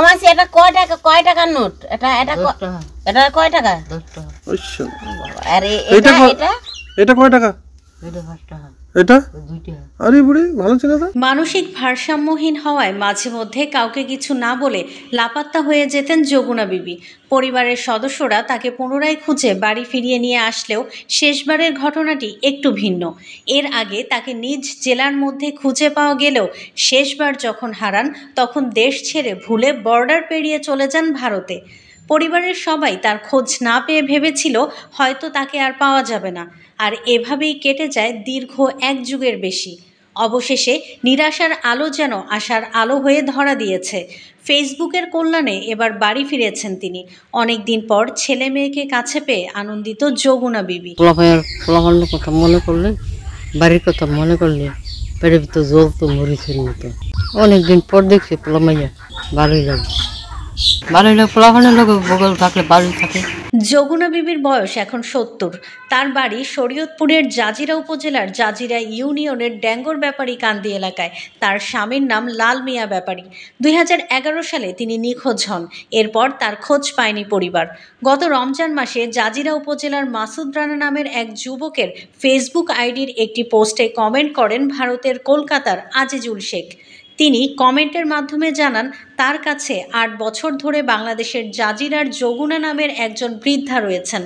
মাসি এটা কয় টাকার নোট? এটা কয় টাকা? 10 টাকা। আচ্ছা আরে এটা এটা এটা কয় টাকা? এটা 5 টাকা। এটা 2 টাকা। আরে বুড়ি ভালো ছিল তো। মানসিক ভারসাম্যহীন হওয়ায় মাঝে মধ্যে কাউকে কিছু না বলে লাপাত্তা হয়ে যেতেন যোগুনা বিবি। পরিবারের সদস্যরা তাকে পুনরায় খুঁজে বাড়ি ফিরিয়ে নিয়ে আসলেও শেষবারের ঘটনাটি একটু ভিন্ন। এর আগে তাকে নিজ জেলার মধ্যে খুঁজে পাওয়া গেলেও শেষবার যখন হারান তখন দেশ ছেড়ে ভুলে বর্ডার পেরিয়ে চলে যান ভারতে। পরিবারের সবাই তার খোঁজ না পেয়ে ভেবেছিল হয়তো তাকে আর পাওয়া যাবে না, আর এভাবেই কেটে যায় দীর্ঘ 1 যুগের বেশি। অবশেষে নিরাশার আলো যেন আশার আলো হয়ে ধরা দিয়েছে। ফেসবুকের কল্যাণে এবার বাড়ি ফিরেছেন তিনি। অনেক দিন পর ছেলে মেয়েকে কাছে পেয়ে আনন্দিত যোগুনা বিবি। পোলাপানের কথা মনে করলে, বাড়ির কথা মনে করলে পেটের ভিতর জ্বলতো মরিচের মতো। অনেকদিন পর দেখছি পোলামাইয়া, ভালোই লাগে। ভালোই লাগে, পোলাপানের লোক বগল থাকলে ভালোই থাকে। যোগুনা বিবির বয়স এখন 70। তার বাড়ি শরীয়তপুরের জাজিরা উপজেলার জাজিরা ইউনিয়নের ড্যাঙ্গর ব্যাপারী কান্দি এলাকায়। তার স্বামীর নাম লাল মিয়া ব্যাপারী। 2011 সালে তিনি নিখোঁজ হন। এরপর তার খোঁজ পায়নি পরিবার। গত রমজান মাসে জাজিরা উপজেলার মাসুদ রানা নামের এক যুবকের ফেসবুক আইডির একটি পোস্টে কমেন্ট করেন ভারতের কলকাতার আজিজুল শেখ। তিনি কমেন্টের মাধ্যমে জানান তার কাছে 8 বছর ধরে বাংলাদেশের জাজিরার যোগুনা নামের একজন বৃদ্ধা রয়েছেন।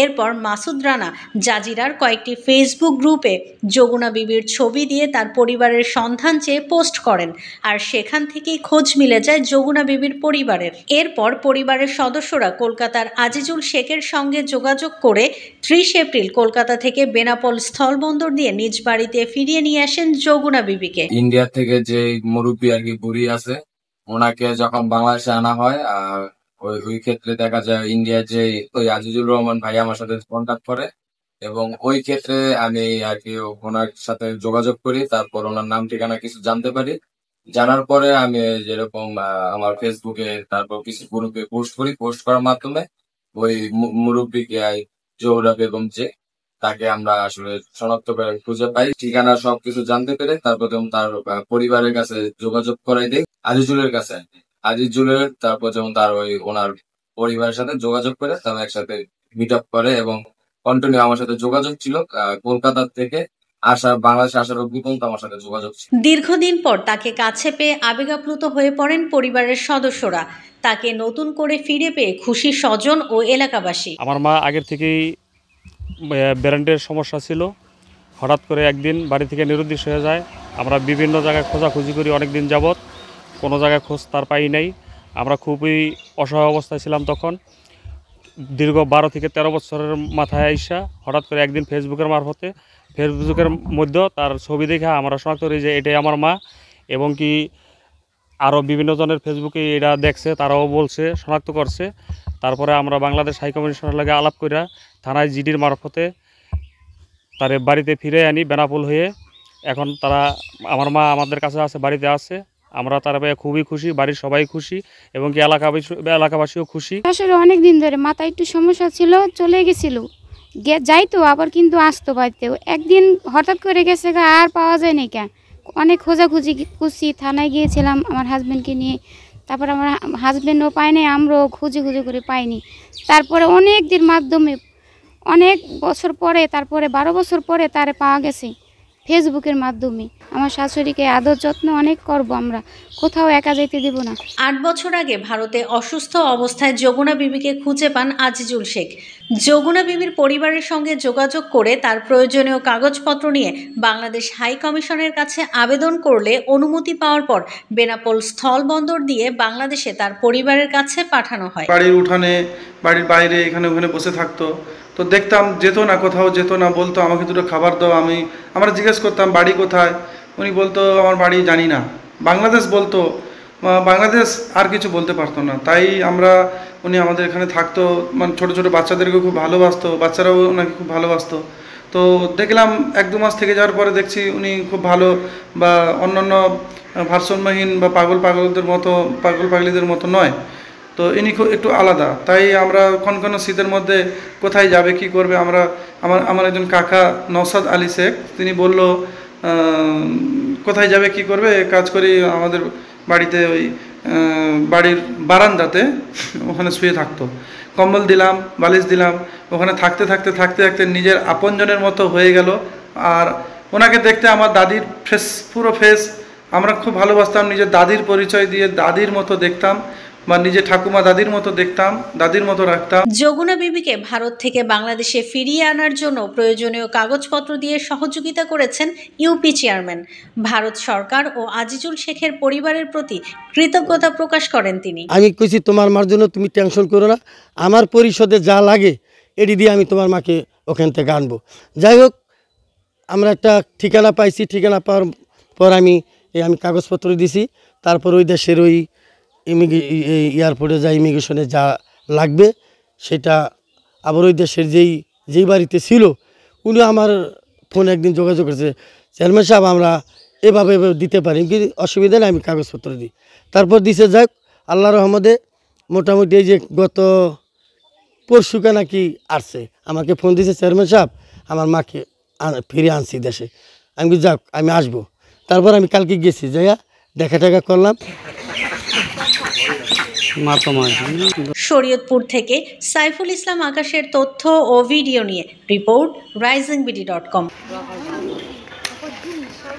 এরপর মাসুদ রানা জাজিরার কয়েকটি ফেসবুক গ্রুপে যোগুনা বিবির ছবি দিয়ে তার পরিবারের সন্ধান চেয়ে পোস্ট করেন, আর সেখান থেকেই খোঁজ মিলে যায় যোগুনা বিবির পরিবারের। এরপর পরিবারের সদস্যরা কলকাতার আজিজুল শেখের সঙ্গে যোগাযোগ করে 30 এপ্রিল কলকাতা থেকে বেনাপোল স্থলবন্দর দিয়ে নিজ বাড়িতে ফিরিয়ে নিয়ে আসেন যোগুনা বিবিকে। ইন্ডিয়া থেকে যে মুরব্বী আর কি বুড়ি আছে, ওনাকে যখন বাংলাদেশে আনা হয়, আর ওই ক্ষেত্রে দেখা যায় ইন্ডিয়ার যে ওই আজিজুর রহমান ভাই আমার সাথে কন্ট্যাক্ট করে, এবং ওই ক্ষেত্রে আমি আর কি ওনার সাথে যোগাযোগ করি। তারপর ওনার নাম ঠিকানা কিছু জানতে পারি। জানার পরে আমি যেরকম আমার ফেসবুকে তারপর কিছু গ্রুপে পোস্ট করি। পোস্ট করার মাধ্যমে ওই মুরব্বীকে জোহরা বেগম যে, তাকে আমরা আসলে শনাক্ত করে খুঁজে পাই। ঠিকানা সবকিছু জানতে পেরে তারপর যেমন তার পরিবারের কাছে যোগাযোগ করাই দেয় আজিজুলের কাছে। আজিজুলের তারপর যেমন তার ওনার পরিবারের সাথে যোগাযোগ করে তারা একসাথে মিট আপ করে, এবং কন্টিনিউ আমার সাথে যোগাযোগ ছিল। কলকাতা থেকে বাংলাদেশে আসার অবধি পর্যন্ত আমার সাথে যোগাযোগ ছিল। দীর্ঘদিন পর তাকে কাছে পেয়ে আবেগাপ্লুত হয়ে পড়েন পরিবারের সদস্যরা। তাকে নতুন করে ফিরে পেয়ে খুশি স্বজন ও এলাকাবাসী। আমার মা আগের থেকেই ব্রেনের সমস্যা ছিল। হঠাৎ করে একদিন বাড়ি থেকে নিরুদ্দেশ হয়ে যায়। আমরা বিভিন্ন জায়গায় খোঁজাখুঁজি করি অনেক দিন যাবৎ, কোনো জায়গায় খোঁজ তার পাই নাই। আমরা খুবই অসহায় অবস্থায় ছিলাম তখন। দীর্ঘ 12 থেকে 13 বছরের মাথায় আইসা হঠাৎ করে একদিন ফেসবুকের মারফতে, ফেসবুকের মধ্যে তার ছবি দেখে আমরা শনাক্ত করি যে এটাই আমার মা, এবং কি আরও বিভিন্ন জনের ফেসবুকে এটা দেখছে, তারাও বলছে, শনাক্ত করছে। তারপরে আমরা বাংলাদেশ হাইকমিশনের লাগে আলাপ কইরা থানায় জিডির মারফতে তারে বাড়িতে ফিরে আনি বেনাপোল হয়ে। এখন তারা আমার মা আমাদের কাছে আছে, বাড়িতে আছে। আমরা তার খুবই খুশি, বাড়ির সবাই খুশি, এবং কি এলাকাবাসীও খুশি। আসলে অনেক দিন ধরে মাথায় একটু সমস্যা ছিল, চলে গেছিল, যাইতো আবার কিন্তু আসতো বাড়িতেও। একদিন হঠাৎ করে গেছে, আর পাওয়া যায় না কেন। অনেক খোঁজাখুঁজি করছি, থানায় গিয়েছিলাম আমার হাজব্যান্ডকে নিয়ে। তারপর আমার হাজব্যান্ডও পায় নাই, আমরাও খুঁজে করে পাইনি। তারপরে অনেক দিন মাধ্যমে অনেক বছর পরে, তারপরে 12 বছর পরে তারে পাওয়া গেছে ফেসবুকের মাধ্যমে। আমার শাশুড়িকে আদর যত্ন অনেক করব, আমরা কোথাও একা যেতে দেব না। 8 বছর আগে ভারতে অসুস্থ অবস্থায় যোগুনা বিবিকে খুঁজে পান আজিজুল শেখ। যোগুনা বিবির পরিবারের সঙ্গে যোগাযোগ করে তার প্রয়োজনীয় কাগজপত্র নিয়ে বাংলাদেশ হাই কমিশনের কাছে আবেদন করলে অনুমতি পাওয়ার পর বেনাপোল স্থলবন্দর দিয়ে বাংলাদেশে তার পরিবারের কাছে পাঠানো হয়। বাড়ির উঠানে, বাড়ির বাইরে, এখানে ওখানে বসে থাকতো। তো দেখতাম, যেত না, কোথাও যেত না, বলতো আমাকে দুটো খাবার দাও। আমরা জিজ্ঞেস করতাম বাড়ি কোথায়, উনি বলতো আমার বাড়ি জানি না। বাংলাদেশ বলতো, বাংলাদেশ আর কিছু বলতে পারতো না। তাই উনি আমাদের এখানে থাকতো, মানে ছোটো ছোটো বাচ্চাদেরকে খুব ভালোবাসতো, বাচ্চারাও ওনাকে খুব ভালোবাসতো। তো দেখলাম 1-2 মাস থেকে যাওয়ার পরে দেখছি উনি খুব ভালো, বা অন্যান্য ভারসাম্যহীন বা পাগলিদের মতো নয়। তো ইনি খুব একটু আলাদা। তাই আমরা কোনো শীতের মধ্যে কোথায় যাবে, কি করবে, আমার একজন কাকা নওসাদ আলী শেখ, তিনি বলল কোথায় যাবে কি করবে, কাজ করি আমাদের বাড়িতে ওই বাড়ির বারান্দাতে ওখানে শুয়ে থাকতো। কম্বল দিলাম, বালিশ দিলাম, ওখানে থাকতে থাকতে থাকতে থাকতে নিজের আপনজনের মতো হয়ে গেল। আর ওনাকে দেখতে আমার দাদির ফেস, পুরো ফেস আমরা খুব ভালোবাসতাম। নিজের দাদির পরিচয় দিয়ে দাদির মতো দেখতাম, বা নিজের ঠাকুমা দাদির মতো দেখতাম, দাদির মতো রাখতাম। যোগুনা বিবিকে ভারত থেকে বাংলাদেশে ফিরিয়ে আনার জন্য প্রয়োজনীয় কাগজপত্র দিয়ে সহযোগিতা করেছেন ইউপি চেয়ারম্যান। ভারত সরকার ও আজিজুল শেখের পরিবারের প্রতি কৃতজ্ঞতা প্রকাশ করেন তিনি। আমি কইছি তোমার মার জন্য তুমি টেনশন করো না, আমার পরিষদে যা লাগে এটি দিয়ে আমি তোমার মাকে ওখান থেকে আনবো। যাই হোক, আমরা একটা ঠিকানা পাইছি, ঠিকানা পাওয়ার পর আমি কাগজপত্র দিছি। তারপর ওই দেশের ওই এয়ারপোর্টে যা ইমিগ্রেশনে যা লাগবে সেটা আবার ওই দেশের যেই বাড়িতে ছিল উনি আমার ফোনে একদিন যোগাযোগ করেছে, চেয়ারম্যান সাহেব আমরা এভাবে দিতে পারি কি, অসুবিধা নেই, আমি কাগজপত্র দিই। তারপর দিছে, যাক আল্লাহর রহমতে মোটামুটি এই যে গত পরশুকে নাকি আসছে, আমাকে ফোন দিয়েছে চেয়ারম্যান সাহেব আমার মাকে ফিরে আনছি দেশে। আমি যাক আমি আসবো। তারপর আমি কালকে গেছি, যাইয়া দেখা টাকা করলাম। শরীয়তপুর থেকে সাইফুল ইসলাম আকাশের তথ্য ও ভিডিও নিয়ে রিপোর্ট risingBD.com।